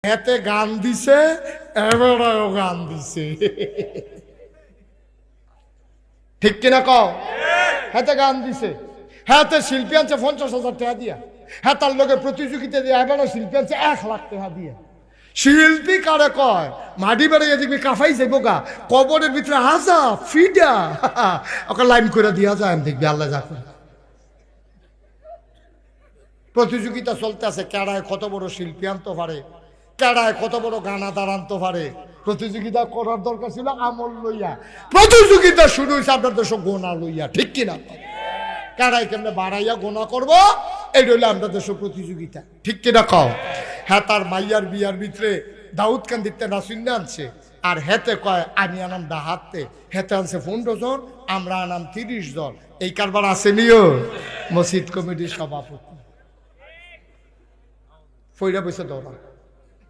এতে গান দিছে, এবারও গান দিছে। ঠিক কিনা কও? হাতে গান দিছে, হাতে শিল্পী আনছে 50,000 টাকা দিয়া, হ্যাঁ তার লোকের প্রতিযোগিতা দিয়ে এবারও শিল্পী আনছে 1 লাখ টাকা দিয়া। শিল্পী কারে কয়? মাটি বেড়ে দেখবি কাফাই যাইব গা, কবরের ভিতরে হাজা ফিডা ওকে লাইন করে দিয়া যায়, দেখবি আল্লাহ যা করে। প্রতিযোগিতা চলতে আছে, কেডায় কত বড় শিল্পী আনতে পারে, কেডায় কত বড় গানাদার আনতে পারে। প্রতিযোগিতা করার দরকার ছিল আমল লইয়া, প্রতিযোগিতা শুরু হয়েছে আপনার দেশ গোনা লইয়া। ঠিক কিনা? কেডায় কেমনে বাড়াইয়া গোনা করবো, এই রইলে আমরা দেশ প্রতিযোগিতা। ঠিক কিনা কও? হ্যাঁ তার মাইয়ার বিয়ার ভিতরে দাউদ কান্দিতে নাসিন্না আনছে, আর হেতে কয় আমি আনাম ডাহাতে, হেতে আনছে 15 জন, আমরা আনাম 30 জন। এই কারবার আসেনিও মসজিদ কমিটির সভাপতি ফইরা বসে দৌড়া।